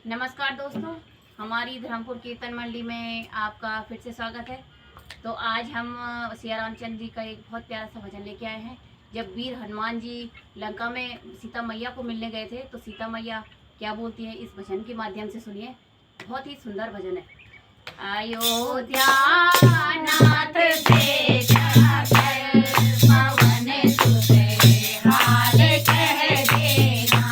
नमस्कार दोस्तों, हमारी धर्मपुर कीर्तन मंडली में आपका फिर से स्वागत है। तो आज हम सिया रामचंद्र जी का एक बहुत प्यारा सा भजन लेके आए हैं। जब वीर हनुमान जी लंका में सीता मैया को मिलने गए थे तो सीता मैया क्या बोलती है, इस भजन के माध्यम से सुनिए। बहुत ही सुंदर भजन है। अयोध्या नाथ से जाकर पवन सुत हाल कह देना।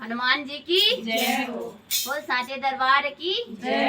हनुमान जी की जय हो। बोल साचे दरबार की जय।